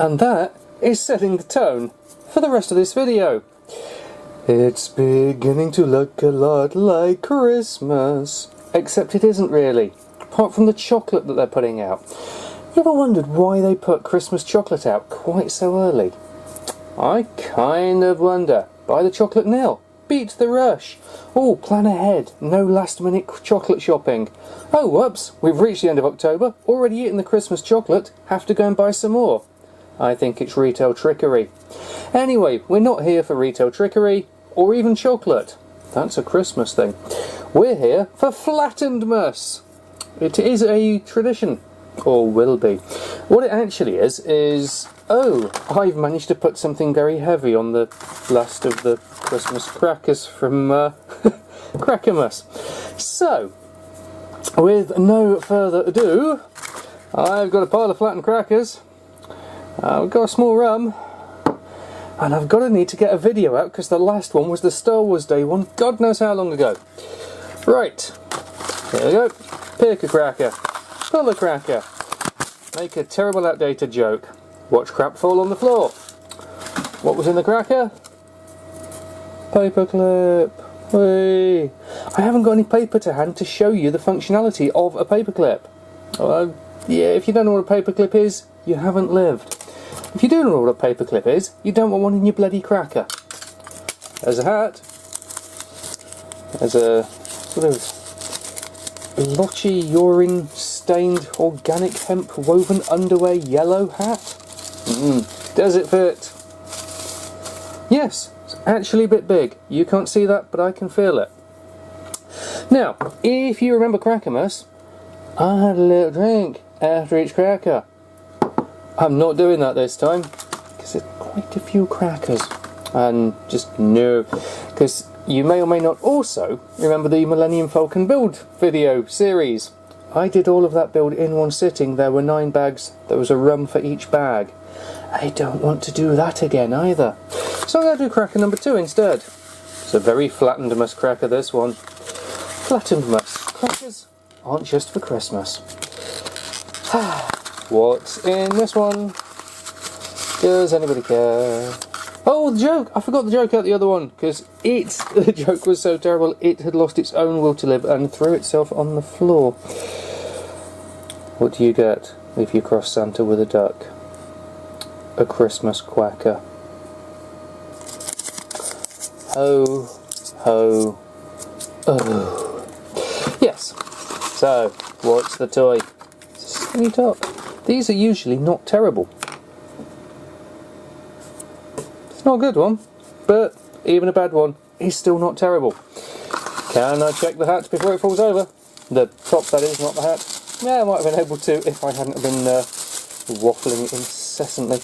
And that is setting the tone for the rest of this video. It's beginning to look a lot like Christmas. Except it isn't really, apart from the chocolate that they're putting out. You ever wondered why they put Christmas chocolate out quite so early? I kind of wonder. Buy the chocolate now. Beat the rush. Oh, plan ahead. No last minute chocolate shopping. Oh, whoops. We've reached the end of October. Already eaten the Christmas chocolate. Have to go and buy some more. I think it's retail trickery. Anyway, we're not here for retail trickery or even chocolate. That's a Christmas thing. We're here for FlattenedMass. It is a tradition. Or will be. What it actually is, oh, I've managed to put something very heavy on the last of the Christmas crackers from FlattenedMass. So, with no further ado, I've got a pile of flattened crackers, I've got a small rum, and I've got to need to get a video out because the last one was the Star Wars Day one, God knows how long ago. Right, here we go. Pick a cracker. Pull the cracker. Make a terrible outdated joke. Watch crap fall on the floor. What was in the cracker? Paperclip. Whee! I haven't got any paper to hand to show you the functionality of a paperclip. Yeah, if you don't know what a paperclip is, you haven't lived. If you do know what a paperclip is, you don't want one in your bloody cracker. There's a hat. There's a sort of blotchy, urine-stained, organic hemp woven underwear yellow hat. Does it fit? Yes, it's actually a bit big. You can't see that, but I can feel it. Now, if you remember FlattenedMass, I had a little drink after each cracker. I'm not doing that this time, because there's quite a few crackers. And just no, because you may or may not also remember the Millennium Falcon build video series. I did all of that build in one sitting. There were 9 bags. There was a rum for each bag. I don't want to do that again either. So I'm going to do cracker number 2 instead. It's a very FlattenedMass cracker, this one. FlattenedMass crackers aren't just for Christmas. What's in this one? Does anybody care? Oh, the joke! I forgot the joke out the other one, because the joke was so terrible it had lost its own will to live and threw itself on the floor. What do you get if you cross Santa with a duck? A Christmas quacker. Ho, ho, oh. Yes, so, what's the toy? It's a skinny top. These are usually not terrible. It's not a good one, but even a bad one is still not terrible. Can I check the hat before it falls over? The top, that is, not the hat. Yeah, I might have been able to if I hadn't been waffling incessantly.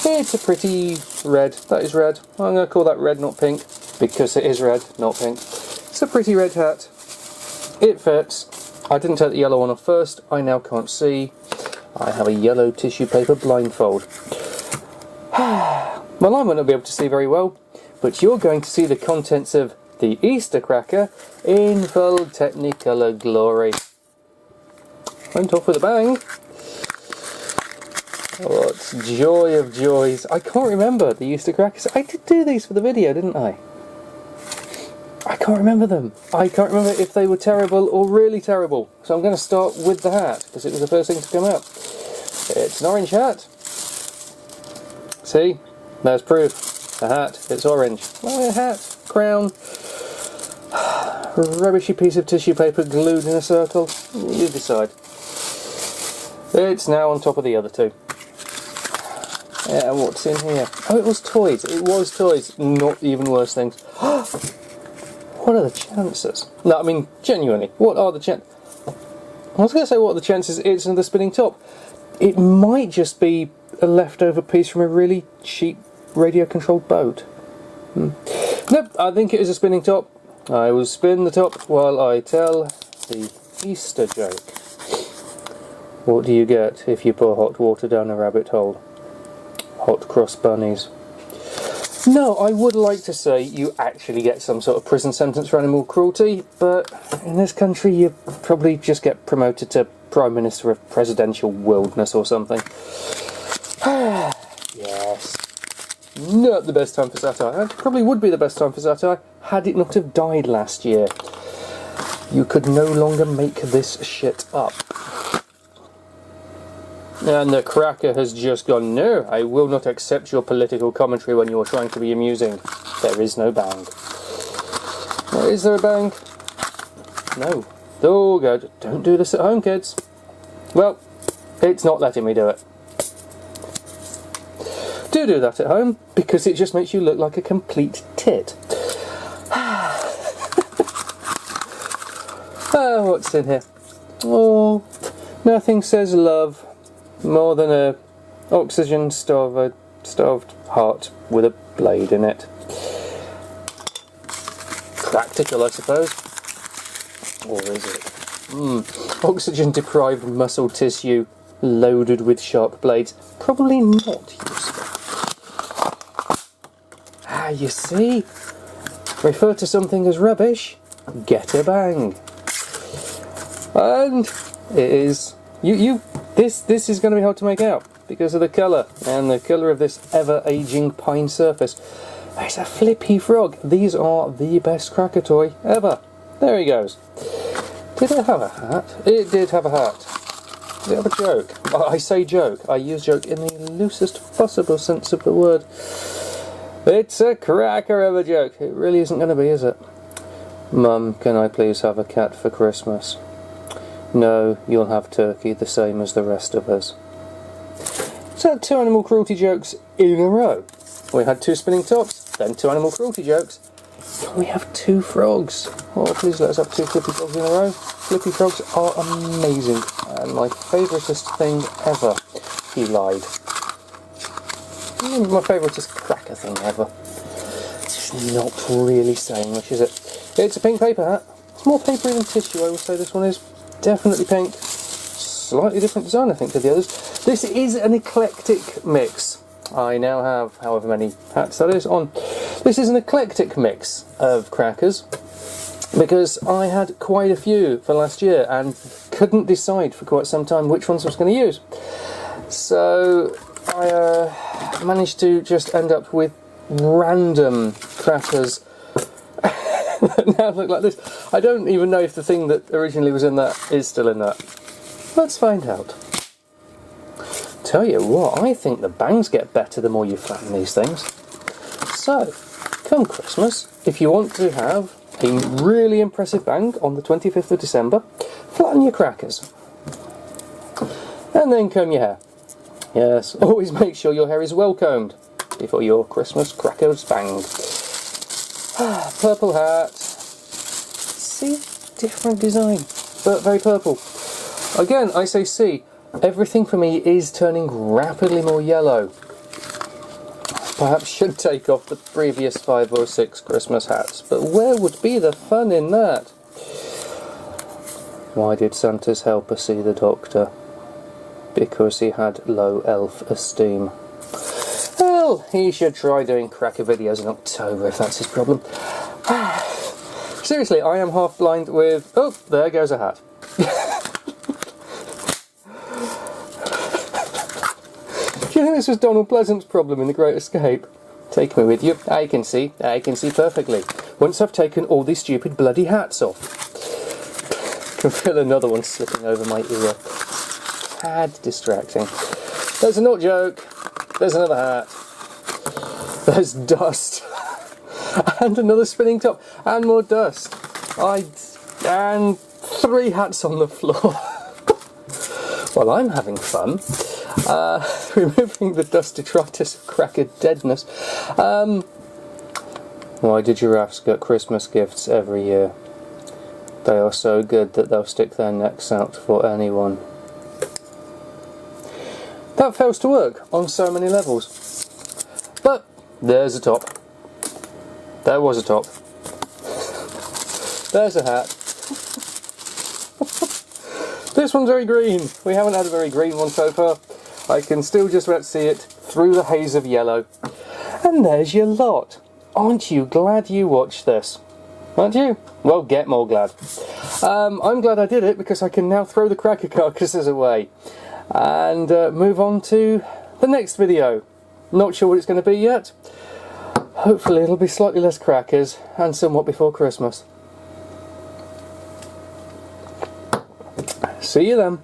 It's a pretty red. That is red. I'm going to call that red, not pink, because it is red, not pink. It's a pretty red hat. It fits. I didn't take the yellow one off first. I now can't see. I have a yellow tissue paper blindfold. Well, I might not be able to see very well, but you're going to see the contents of the Easter cracker in full Technicolor glory. Went off with a bang. What joy of joys. I can't remember the Easter crackers. I did do these for the video, didn't I? I can't remember them. I can't remember if they were terrible or really terrible. So I'm going to start with the hat, because it was the first thing to come out. It's an orange hat. See? There's proof. A hat. It's orange. Oh, a hat. Crown. Rubbishy piece of tissue paper glued in a circle. You decide. It's now on top of the other two. Yeah, what's in here? Oh, it was toys. It was toys. Not even worse things. What are the chances? No, I mean, genuinely, what are the chances? I was going to say what are the chances it's another spinning top. It might just be a leftover piece from a really cheap radio-controlled boat. Nope, I think it is a spinning top. I will spin the top while I tell the Easter joke. What do you get if you pour hot water down a rabbit hole? Hot cross bunnies. No, I would like to say you actually get some sort of prison sentence for animal cruelty, but in this country you probably just get promoted to Prime Minister of Presidential Wilderness or something. not the best time for satire. It probably would be the best time for satire had it not have died last year. You could no longer make this shit up. And the cracker has just gone, no, I will not accept your political commentary when you're trying to be amusing. There is no bang. Is there a bang? No. Oh, God. Don't do this at home, kids. Well, it's not letting me do it. Do that at home, because it just makes you look like a complete tit. Oh, what's in here? Oh, nothing says love more than a oxygen starved heart with a blade in it. Practical, I suppose. Or is it? Oxygen deprived muscle tissue loaded with sharp blades. Probably not useful. Ah, you see? Refer to something as rubbish, get a bang. And it is this is going to be hard to make out because of the colour and the colour of this ever-aging pine surface. There's a flippy frog. These are the best cracker toy ever. There he goes. Did it have a hat? It did have a hat. Did it have a joke? I say joke. I use joke in the loosest possible sense of the word. It's a cracker of a joke. It really isn't going to be, is it? Mum, can I please have a cat for Christmas? No, you'll have turkey, the same as the rest of us. So 2 animal cruelty jokes in a row. We had 2 spinning tops, then 2 animal cruelty jokes. We have 2 frogs. Oh, please let us have 2 flippy frogs in a row. Flippy frogs are amazing and my favouriteest thing ever. He lied. My favouriteest cracker thing ever. It's not really saying much, is it? It's a pink paper hat. It's more papery than tissue, I will say this one is. Definitely pink. Slightly different design, I think, to the others. This is an eclectic mix. I now have however many hats that is on. This is an eclectic mix of crackers because I had quite a few for last year and couldn't decide for quite some time which ones I was going to use. So I managed to just end up with random crackers that now look like this. I don't even know if the thing that originally was in that is still in that. Let's find out. Tell you what, I think the bangs get better the more you flatten these things. So, come Christmas, if you want to have a really impressive bang on the 25th of December, flatten your crackers. And then comb your hair. Yes, always make sure your hair is well combed before your Christmas crackers bang. Purple hat. See? Different design, but very purple. Again, I say see. Everything for me is turning rapidly more yellow. Perhaps should take off the previous 5 or 6 Christmas hats, but where would be the fun in that? Why did Santa's helper see the doctor? Because he had low elf esteem. Well, he should try doing cracker videos in October if that's his problem. Seriously, I am half blind with... Oh, there goes a hat. Do you think this was Donald Pleasant's problem in The Great Escape? Take me with you. I can see perfectly. Once I've taken all these stupid bloody hats off. Can feel another one slipping over my ear. Tad distracting. There's a nut joke. There's another hat. There's dust. And another spinning top. And more dust. And 3 hats on the floor. Well, I'm having fun. Removing the dust detritus of cracker deadness. Why do giraffes get Christmas gifts every year? They are so good that they'll stick their necks out for anyone. That fails to work on so many levels. But there's a top. There was a top. There's a hat. This one's very green. We haven't had a very green one so far. I can still just about see it through the haze of yellow. And there's your lot. Aren't you glad you watched this? Aren't you? Well, get more glad. I'm glad I did it because I can now throw the cracker carcasses away and move on to the next video. Not sure what it's going to be yet. Hopefully it'll be slightly less crackers and somewhat before Christmas. See you then.